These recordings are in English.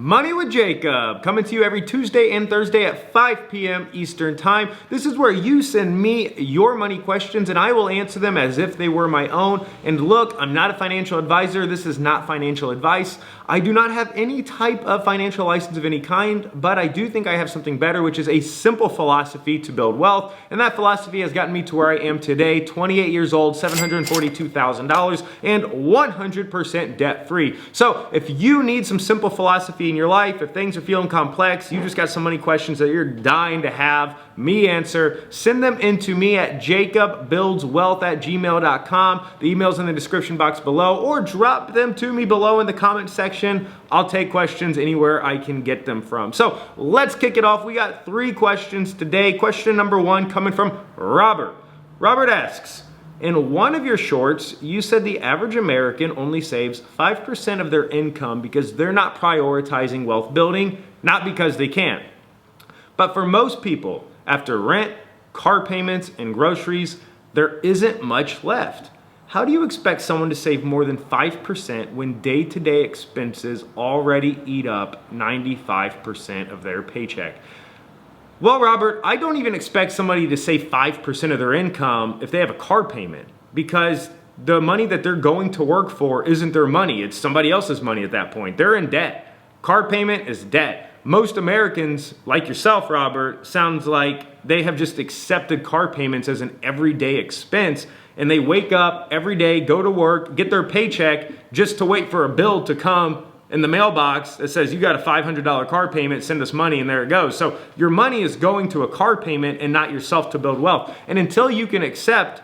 Money with Jacob, coming to you every Tuesday and Thursday at 5 p.m. Eastern Time. This is where you send me your money questions and I will answer them as if they were my own. And look, I'm not a financial advisor. This is not financial advice. I do not have any type of financial license of any kind, but I do think I have something better, which is a simple philosophy to build wealth. And that philosophy has gotten me to where I am today, 28 years old, $742,000, and 100% debt-free. So if you need some simple philosophy in your life, if things are feeling complex, you just got some money questions that you're dying to have me answer, send them in to me at jacobbuildswealth@gmail.com. The email's in the description box below, or drop them to me below in the comment section. I'll take questions anywhere I can get them from. So let's kick it off. We got 3 questions today. Question number 1 coming from Robert. Robert asks, in one of your shorts, you said the average American only saves 5% of their income because they're not prioritizing wealth building, not because they can't. But for most people, after rent, car payments, and groceries, there isn't much left. How do you expect someone to save more than 5% when day-to-day expenses already eat up 95% of their paycheck? Well, Robert, I don't even expect somebody to save 5% of their income if they have a car payment, because the money that they're going to work for isn't their money. It's somebody else's money at that point. They're in debt. Car payment is debt. Most Americans, like yourself, Robert, sounds like they have just accepted car payments as an everyday expense, and they wake up every day, go to work, get their paycheck just to wait for a bill to come in the mailbox that says, you got a $500 car payment, send us money, and there it goes. So your money is going to a car payment and not yourself to build wealth. And until you can accept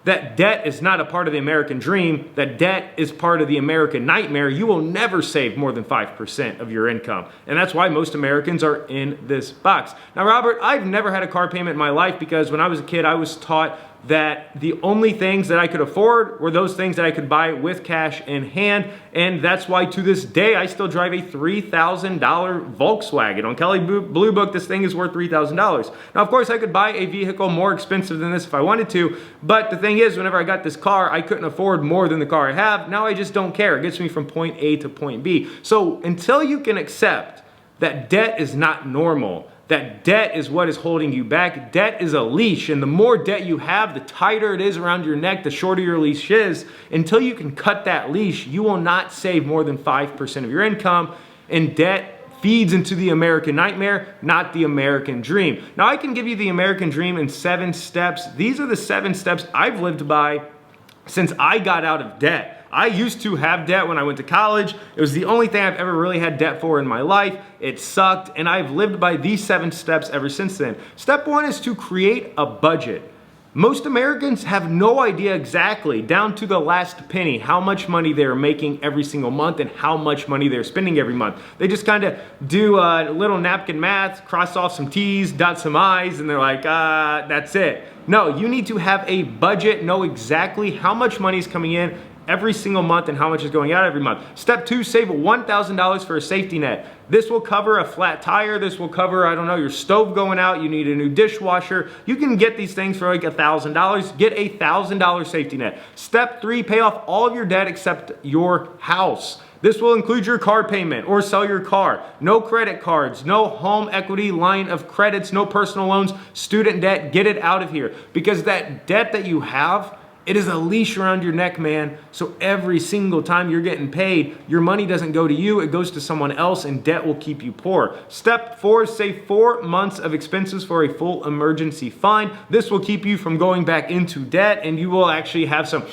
that debt is not a part of the American dream, that debt is part of the American nightmare, you will never save more than 5% of your income. And that's why most Americans are in this box. Now, Robert, I've never had a car payment in my life because when I was a kid, I was taught that the only things that I could afford were those things that I could buy with cash in hand. And that's why to this day, I still drive a $3,000 Volkswagen. On Kelley Blue Book, this thing is worth $3,000. Now, of course, I could buy a vehicle more expensive than this if I wanted to. But the thing is, whenever I got this car, I couldn't afford more than the car I have. Now I just don't care. It gets me from point A to point B. So until you can accept that debt is not normal, that debt is what is holding you back. Debt is a leash, and the more debt you have, the tighter it is around your neck, the shorter your leash is. Until you can cut that leash, you will not save more than 5% of your income, and debt feeds into the American nightmare, not the American dream. Now, I can give you the American dream in 7 steps. These are the 7 steps I've lived by since I got out of debt. I used to have debt when I went to college. It was the only thing I've ever really had debt for in my life. It sucked, and I've lived by these 7 steps ever since then. Step 1 is to create a budget. Most Americans have no idea exactly, down to the last penny, how much money they're making every single month and how much money they're spending every month. They just kind of do a little napkin math, cross off some T's, dot some I's, and they're like, that's it. No, you need to have a budget, know exactly how much money is coming in every single month and how much is going out every month. Step 2, save $1,000 for a safety net. This will cover a flat tire. This will cover, I don't know, your stove going out. You need a new dishwasher. You can get these things for like $1,000. Get a $1,000 safety net. Step 3, pay off all of your debt except your house. This will include your car payment or sell your car. No credit cards, no home equity line of credits, no personal loans, student debt. Get it out of here, because that debt that you have, it is a leash around your neck, man. So every single time you're getting paid, your money doesn't go to you, it goes to someone else, and debt will keep you poor. Step 4, save 4 months of expenses for a full emergency fund. This will keep you from going back into debt, and you will actually have some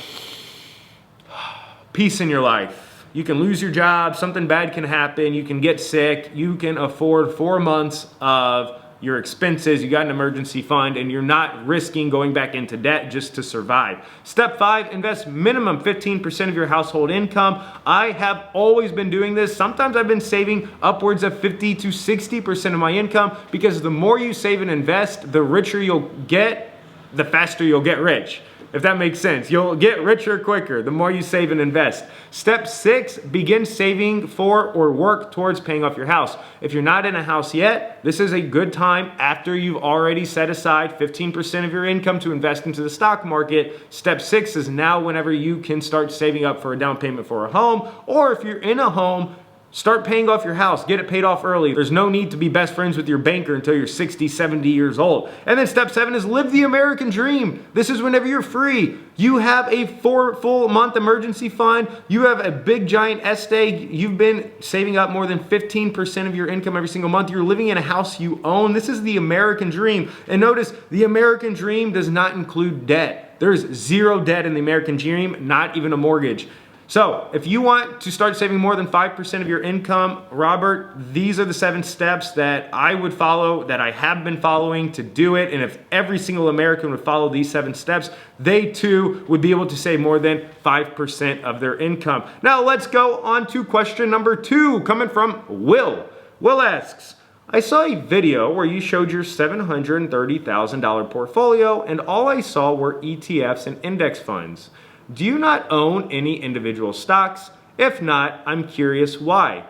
peace in your life. You can lose your job, something bad can happen, you can get sick, you can afford 4 months of your expenses, you got an emergency fund, and you're not risking going back into debt just to survive. Step 5, invest minimum 15% of your household income. I have always been doing this. Sometimes I've been saving upwards of 50 to 60% of my income, because the more you save and invest, the richer you'll get, the faster you'll get rich. If that makes sense. You'll get richer quicker the more you save and invest. Step 6, begin saving for or work towards paying off your house. If you're not in a house yet, this is a good time after you've already set aside 15% of your income to invest into the stock market. Step 6 is now whenever you can start saving up for a down payment for a home, or if you're in a home, Start paying off your house. Get it paid off early. There's no need to be best friends with your banker until you're 60, 70 years old. And then step 7 is live the American dream. This is whenever you're free. You have a 4 full month emergency fund. You have a big giant estate. You've been saving up more than 15% of your income every single month. You're living in a house you own. This is the American dream. And notice, the American dream does not include debt. There's zero debt in the American dream, not even a mortgage. So if you want to start saving more than 5% of your income, Robert, these are the 7 steps that I would follow, that I have been following to do it. And if every single American would follow these 7 steps, they too would be able to save more than 5% of their income. Now let's go on to question number 2, coming from Will. Will asks, I saw a video where you showed your $730,000 portfolio, and all I saw were ETFs and index funds. Do you not own any individual stocks? If not, I'm curious why.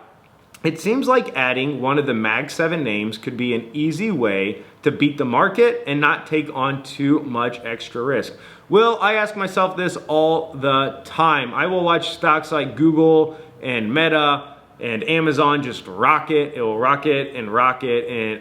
It seems like adding one of the Mag 7 names could be an easy way to beat the market and not take on too much extra risk. Well, I ask myself this all the time. I will watch stocks like Google and Meta and Amazon just rocket. It will rocket and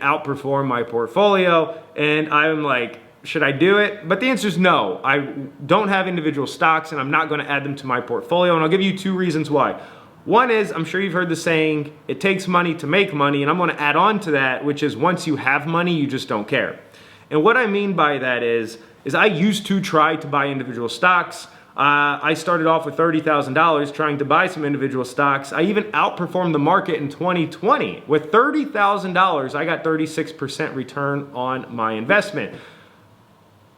outperform my portfolio. And I'm like, should I do it? But the answer is no. I don't have individual stocks and I'm not going to add them to my portfolio. And I'll give you 2 reasons why. One is, I'm sure you've heard the saying, it takes money to make money. And I'm going to add on to that, which is once you have money, you just don't care. And what I mean by that is I used to try to buy individual stocks. I started off with $30,000 trying to buy some individual stocks. I even outperformed the market in 2020. With $30,000, I got 36% return on my investment.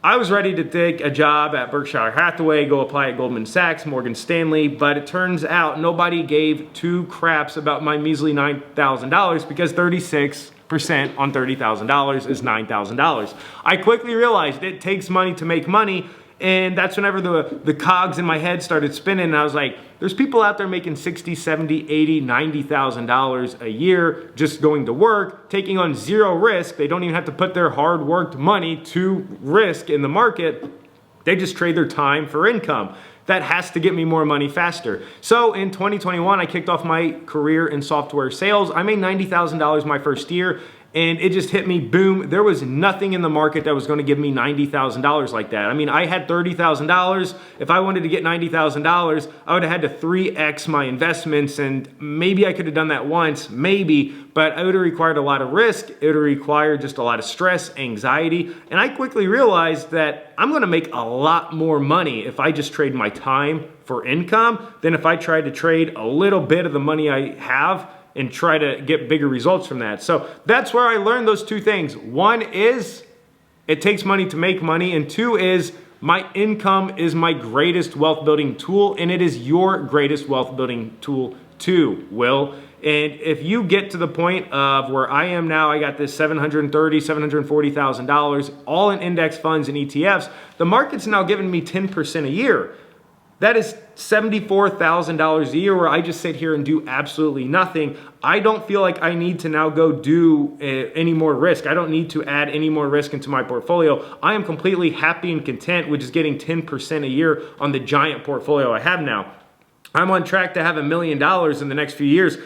I was ready to take a job at Berkshire Hathaway, go apply at Goldman Sachs, Morgan Stanley, but it turns out nobody gave 2 craps about my measly $9,000 because 36% on $30,000 is $9,000. I quickly realized it takes money to make money, and that's whenever the cogs in my head started spinning, and I was like, there's people out there making $60, $70, $80, $90,000 a year just going to work, taking on zero risk. They don't even have to put their hard-worked money to risk in the market. They just trade their time for income. That has to get me more money faster. So in 2021, I kicked off my career in software sales. I made $90,000 my first year. And it just hit me, boom. There was nothing in the market that was going to give me $90,000 like that. I mean, I had $30,000. If I wanted to get $90,000, I would have had to 3x my investments. And maybe I could have done that once, maybe, but it would have required a lot of risk. It would have required just a lot of stress, anxiety. And I quickly realized that I'm going to make a lot more money if I just trade my time for income than if I tried to trade a little bit of the money I have and try to get bigger results from that. So that's where I learned those 2 things. 1 is it takes money to make money, and 2 is my income is my greatest wealth building tool, and it is your greatest wealth building tool too, Will. And if you get to the point of where I am now, I got this $740,000, all in index funds and ETFs, the market's now giving me 10% a year. That is $74,000 a year where I just sit here and do absolutely nothing. I don't feel like I need to now go do any more risk. I don't need to add any more risk into my portfolio. I am completely happy and content with just getting 10% a year on the giant portfolio I have now. I'm on track to have $1 million in the next few years.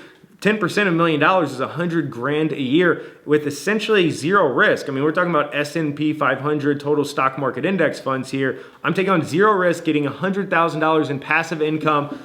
10% of $1 million is $100,000 a year with essentially zero risk. I mean, we're talking about S&P 500 total stock market index funds here. I'm taking on zero risk, getting $100,000 in passive income,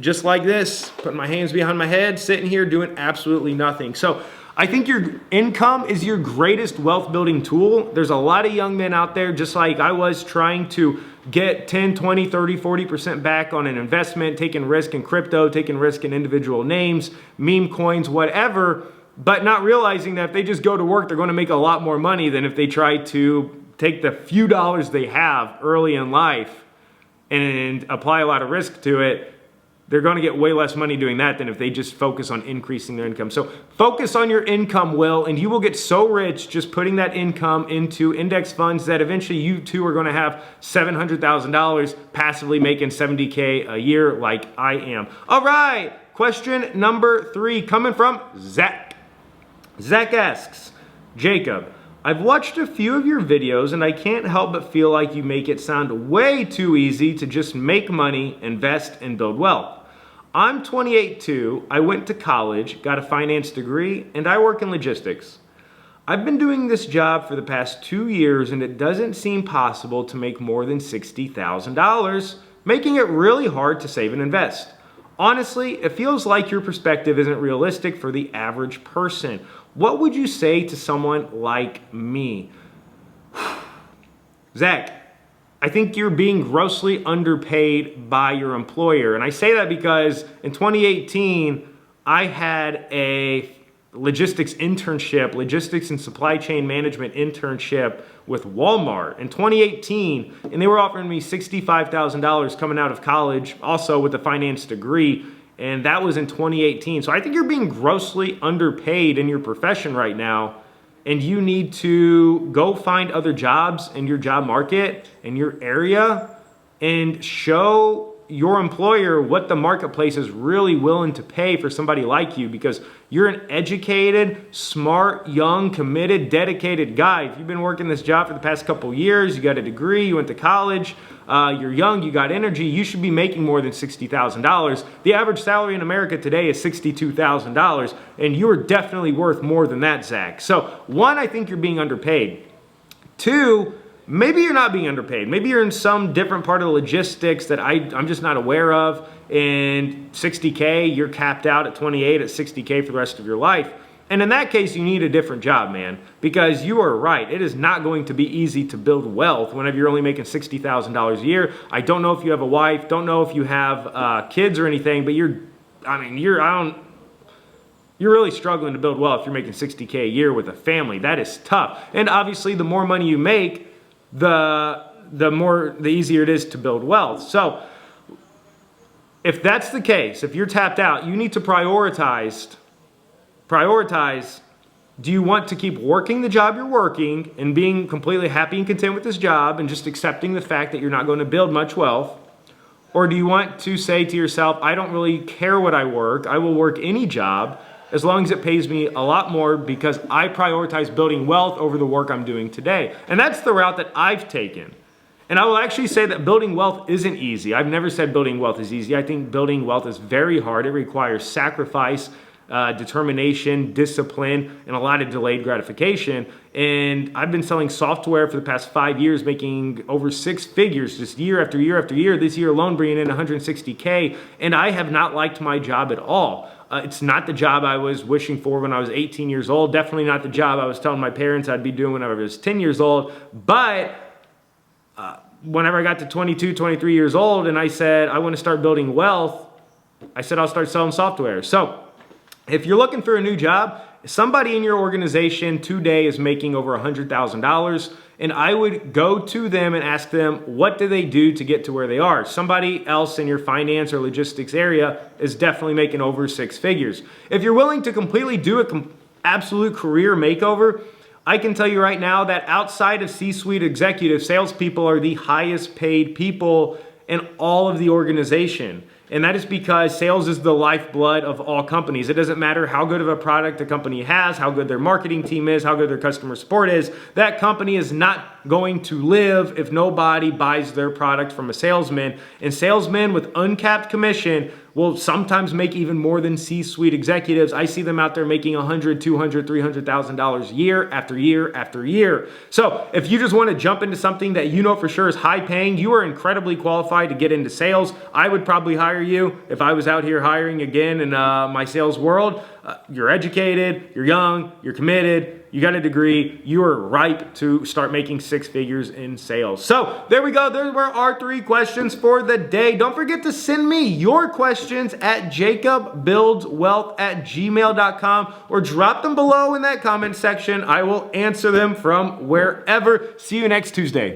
just like this, putting my hands behind my head, sitting here doing absolutely nothing. So I think your income is your greatest wealth building tool. There's a lot of young men out there, just like I was, trying to get 10, 20, 30, 40% back on an investment, taking risk in crypto, taking risk in individual names, meme coins, whatever, but not realizing that if they just go to work, they're going to make a lot more money than if they try to take the few dollars they have early in life and apply a lot of risk to it. They're going to get way less money doing that than if they just focus on increasing their income. So focus on your income, Will, and you will get so rich just putting that income into index funds that eventually you too are going to have $700,000 passively making $70K a year like I am. All right, question number 3 coming from Zach. Zach asks, Jacob, I've watched a few of your videos and I can't help but feel like you make it sound way too easy to just make money, invest, and build wealth. I'm 28 too. I went to college, got a finance degree, and I work in logistics. I've been doing this job for the past 2 years and it doesn't seem possible to make more than $60,000, making it really hard to save and invest. Honestly, it feels like your perspective isn't realistic for the average person. What would you say to someone like me? Zach, I think you're being grossly underpaid by your employer. And I say that because in 2018, I had a logistics and supply chain management internship with Walmart in 2018, and they were offering me $65,000 coming out of college, also with a finance degree, and that was in 2018. So I think you're being grossly underpaid in your profession right now, and you need to go find other jobs in your job market, in your area, and show your employer what the marketplace is really willing to pay for somebody like you, because you're an educated, smart, young, committed, dedicated guy. If you've been working this job for the past couple years, you got a degree, you went to college, you're young, you got energy, you should be making more than $60,000. The average salary in America today is $62,000, and you are definitely worth more than that, Zach. So one, I think you're being underpaid. Two, maybe you're not being underpaid. Maybe you're in some different part of the logistics that I'm just not aware of. And 60K, you're capped out at 28 at 60K for the rest of your life. And in that case, you need a different job, man, because you are right. It is not going to be easy to build wealth whenever you're only making $60,000 a year. I don't know if you have a wife, don't know if you have kids or anything, but you're really struggling to build wealth if you're making $60K a year with a family. That is tough. And obviously, the more money you make, the easier it is to build wealth. So if that's the case, if you're tapped out, you need to prioritize, do you want to keep working the job you're working and being completely happy and content with this job and just accepting the fact that you're not going to build much wealth? Or do you want to say to yourself, I don't really care what I work, I will work any job as long as it pays me a lot more because I prioritize building wealth over the work I'm doing today. And that's the route that I've taken. And I will actually say that building wealth isn't easy. I've never said building wealth is easy. I think building wealth is very hard. It requires sacrifice, determination, discipline, and a lot of delayed gratification. And I've been selling software for the past 5 years, making over 6 figures just year after year after year. This year alone bringing in 160K. And I have not liked my job at all. It's not the job I was wishing for when I was 18 years old. Definitely not the job I was telling my parents I'd be doing when I was 10 years old. But whenever I got to 22, 23 years old and I said, I want to start building wealth, I said, I'll start selling software. So if you're looking for a new job, somebody in your organization today is making over $100,000, and I would go to them and ask them, what do they do to get to where they are? Somebody else in your finance or logistics area is definitely making over 6 figures. If you're willing to completely do an absolute career makeover, I can tell you right now that outside of C-suite executives, salespeople are the highest paid people in all of the organization. And that is because sales is the lifeblood of all companies. It doesn't matter how good of a product a company has, how good their marketing team is, how good their customer support is. That company is not going to live if nobody buys their product from a salesman. And salesmen with uncapped commission will sometimes make even more than C-suite executives. I see them out there making $100,000, $200,000, $300,000 year after year after year. So if you just want to jump into something that you know for sure is high paying, you are incredibly qualified to get into sales. I would probably hire you if I was out here hiring again in my sales world. You're educated, you're young, you're committed, you got a degree, you are ripe to start making 6 figures in sales. So there we go. There were our 3 questions for the day. Don't forget to send me your questions at jacobbuildswealth@gmail.com or drop them below in that comment section. I will answer them from wherever. See you next Tuesday.